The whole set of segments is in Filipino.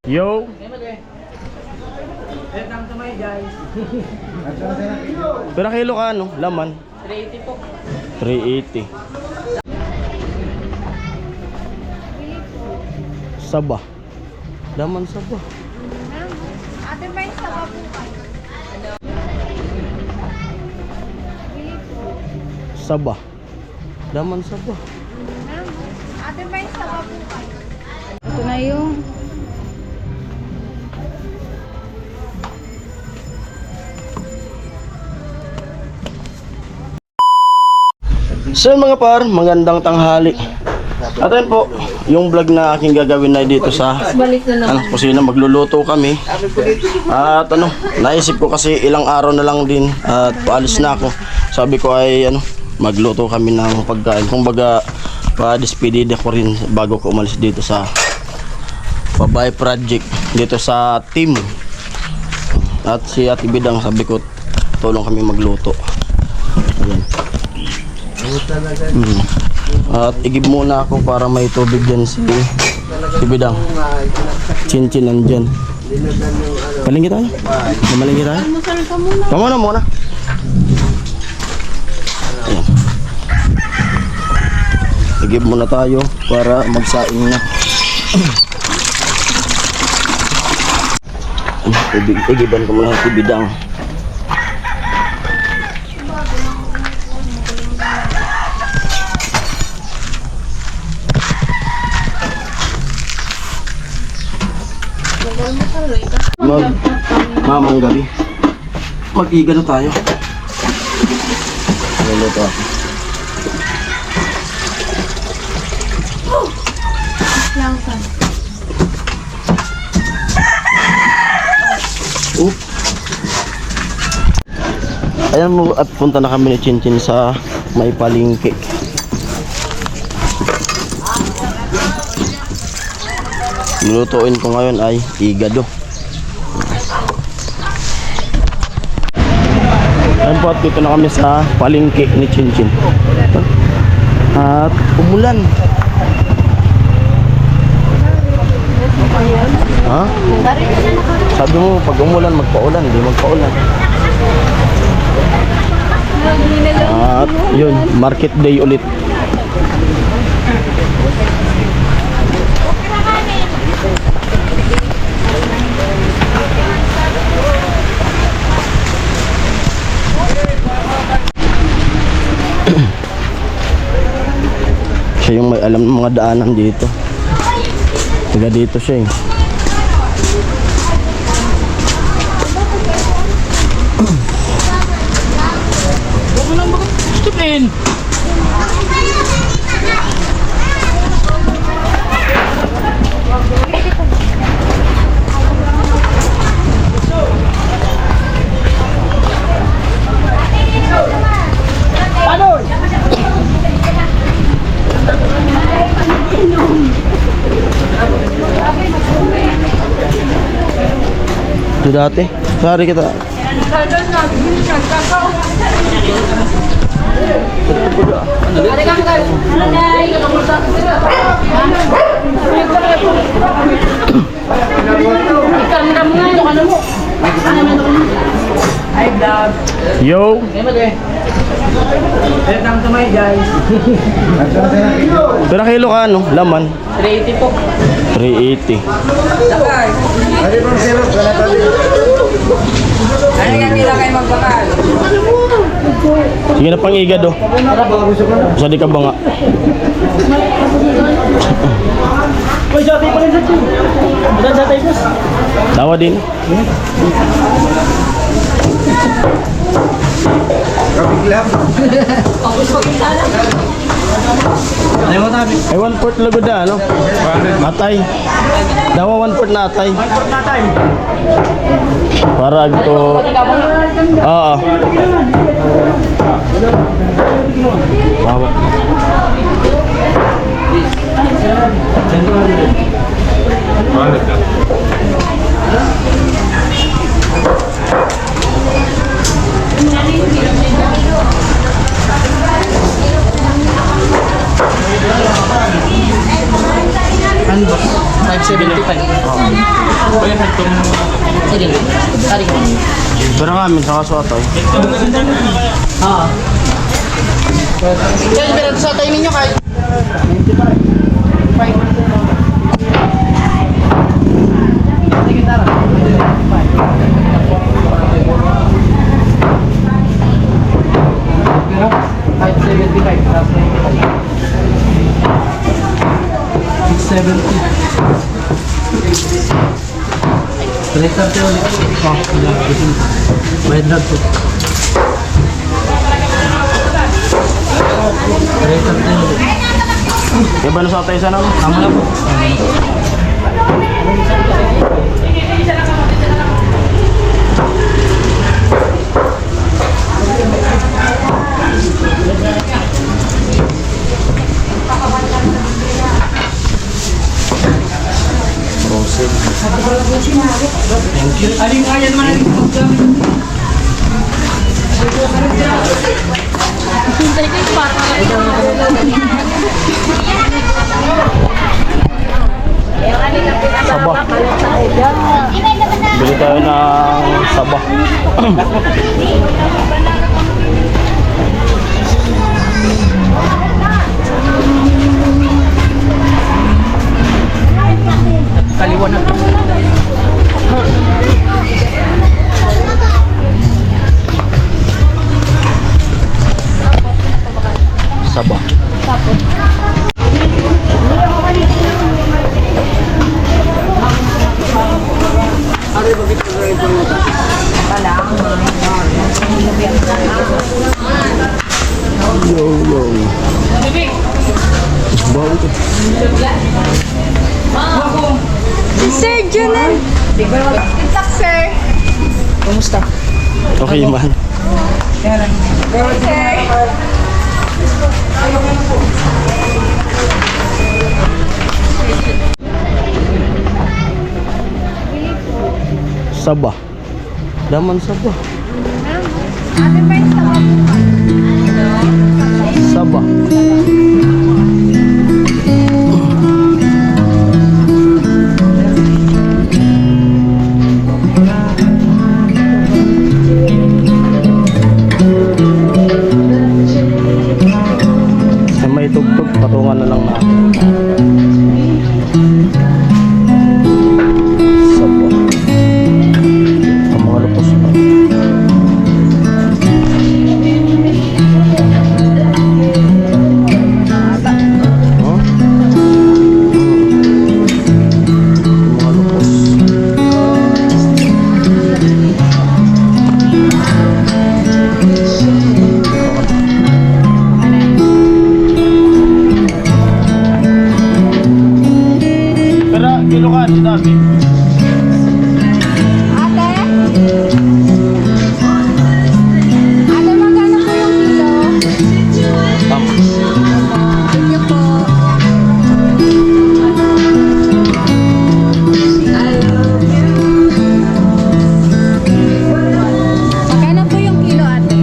Yo. Pero kilo ka ano? Laman? 380 po. 380. Saba. Laman saba. Ate may saba po kayo. Saba. Laman saba. Ate may saba po kayo. Ito na yung So mga par, magandang tanghali. At ayun po, yung vlog na aking gagawin na dito sa kusina, magluluto kami. At naisip ko kasi ilang araw na lang din at paalis na ako. Sabi ko ay magluto kami ng pagkain. Kumbaga, pa-despedida ko rin bago ko umalis dito sa Pabay Project dito sa team. At si Ate Bidang, sabi ko tulong kami magluto. Ayan. At igib muna ako para may tubig dyan si Bidang. Chin-chin nandyan. Malinggi tayo? Malinggi tayo? Kamuna muna. Ayan. Igib muna tayo para magsaing na. Igiban ko muna si Bidang. Mamang gabi. Mag-iga na tayo. Luluto ako. Ayan mo at punta na kami ni Chinchin sa may palengke. Lulutuin ko ngayon ay igado. Ayan po, at dito na kami sa palengke ni Chinchin. At umulan. Ha? Sabi mo pag umulan magpaulan, hindi magpaulan. At yun, market day ulit. Siya yung may alam ng mga daanan dito. Taga dito siya eh. Huwag mo lang stupin. Ito dati. Sorry kita. Yo. Pero kilo ka ano? Laman? 380 po. 380. Ano nga nila kayo magbakal? Sige na pang igado. Basta di ka ba nga? Tawa din. Ay 1/4 lago da ano? Atay. Dawa 1/4 na atay. Para agto. Oo. Bawa. Ano ba? 575. Sige. Sorry ko. Pero nga, minsan kaso atoy. Oo. Guys, pero sa tayo ninyo kahit. Kahit 75 plus 670. Direktar tayo ulit. Oh, bayad na ito. Direktar tayo ulit. Kaya ba nasa tayo sana? Tama na po. Aling kaya naman ang Saba. Bili tayo ng saba. kaliwan na. Saba. Yo, yo. Bawa ito. Sir Junan. Good luck, sir. Kumusta? Okay man. Sir. Saba. Daman saba. Ate ba yung saba bukas? Saba. May tugtog, patungan na lang natin. Saba. Ang mga lupos pa. Huh? Ang mga lupos. Pero kilo ka, dami. Ate? Ate, magkano po yung kilo? Tama. Thank you po. Magkano po yung kilo, ate?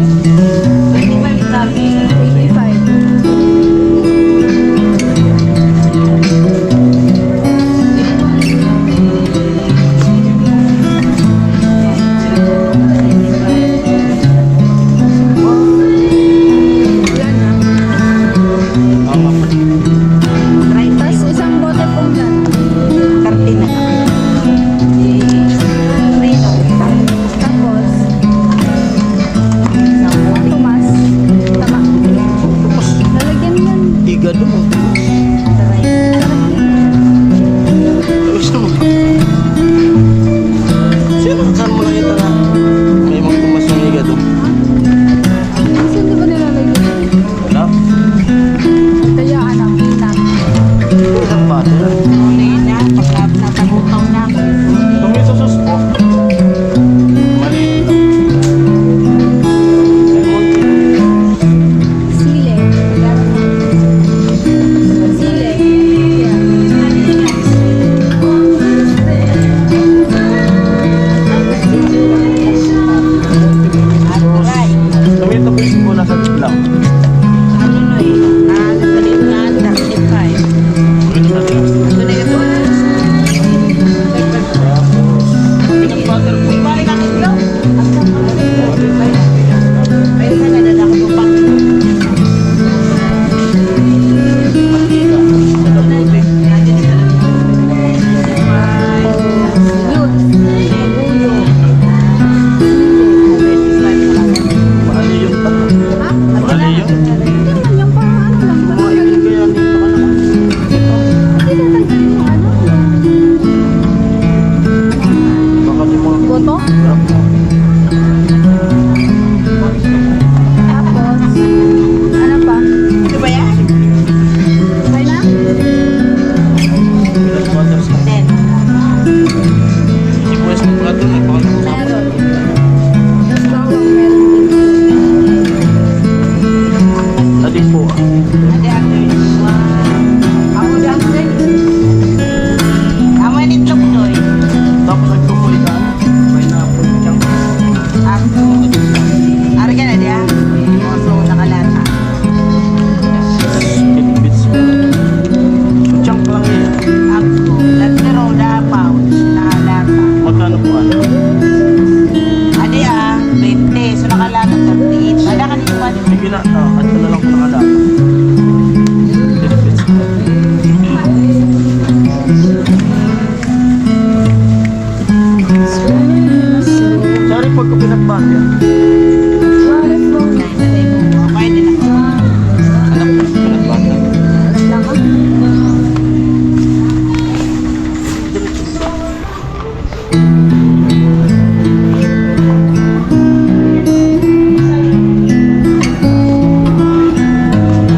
85.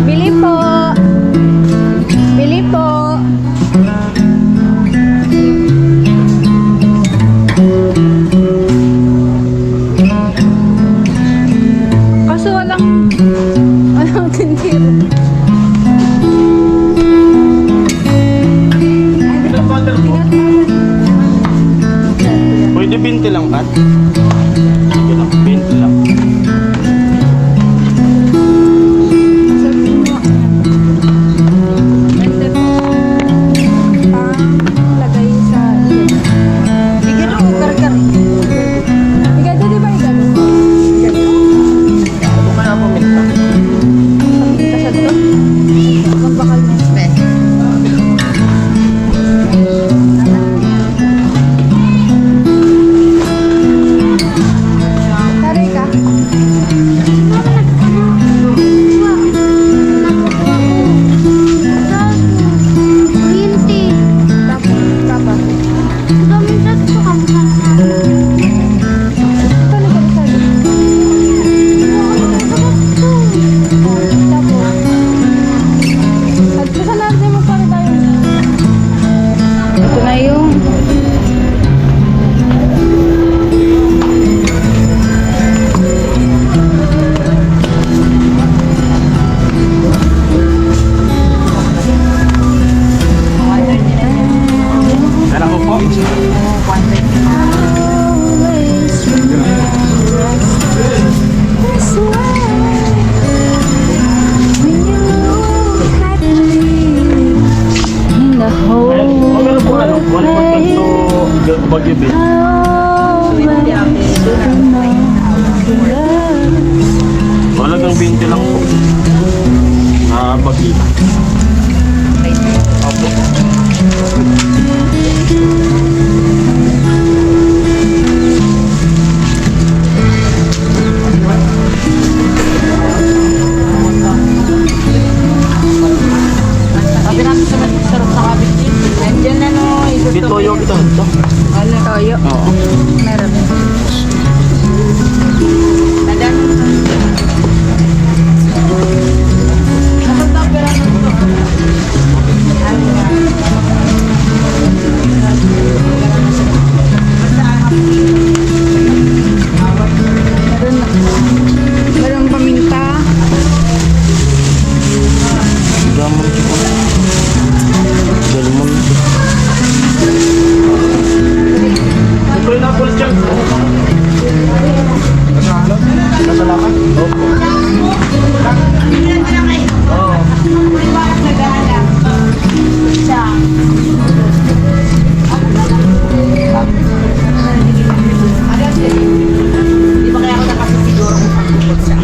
Bili po. Bili po. Kaso walang tindiro. Pwede 20 lang, Pat? Sige lang, 20 lang. Sabi mo. Ende po. Lagay sa Bigyan ako karkar. Bigyan di ba ikan? Ano kaya paminta? Paminta sa to. Magbakal mo. Taray ka. Tapos. Ito na yung Kaya ko po. in the whole Ano po ano? 1.2 Baguio Bay. Talagang 20 lang po. Baguio. Opo. Sabi namin sa sarap sa kabit dito. Nandiyan na no. Dito yung ito. Ito. Ano? toyo. Oo. Meron. Nadan. Nasaan na pera na ito? Meron na. Meron paminta. Gamon ko. Galmon. Ito yung apple dyan. Kasalaman? Opo. Di ba kaya ako nakasisiguro kung pagkukot siya?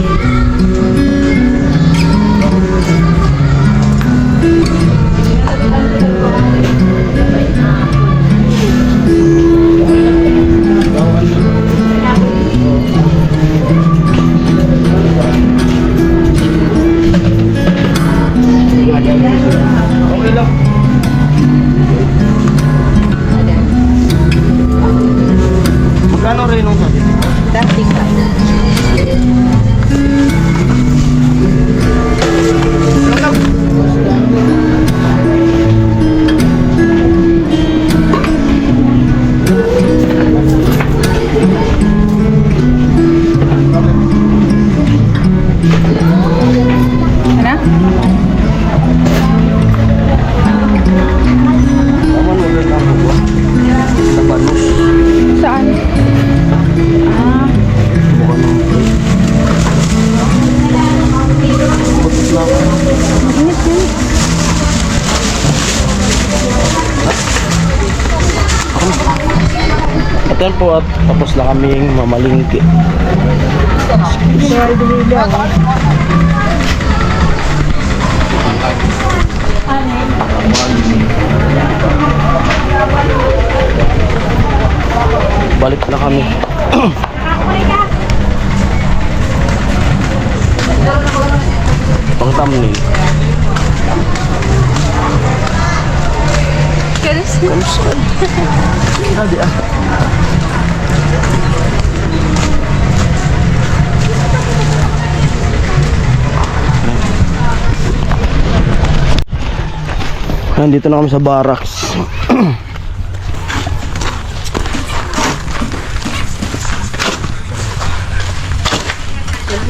Okay lang. Magkano rin nung sabi? Dating ka. Ano? Tama mo rin ako po. Sa Banus. Saan? Ah, Bukan ng butot lang. init yun. At yan po at tapos na kaming mamalingki. Kaya dili daw. Balik na kami. thumbnail. Kamusta? Hadi ah. Nandito na kami sa barracks.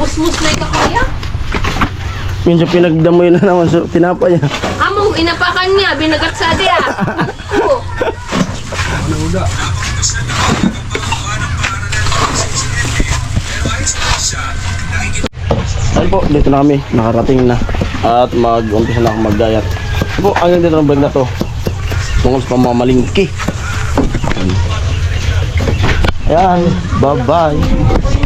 Musmus na ikakaya. Minsan pinagdamoy na naman sa tinapay. Amo, inapakan niya, binagat sa adi ah. Oo. Ayun po, dito na kami, nakarating na. At mag-umpisa na akong mag-diet. Ayun po, hanggang dito ng vlog na to. Tungkol sa pamamalingki. Ayan, bye-bye.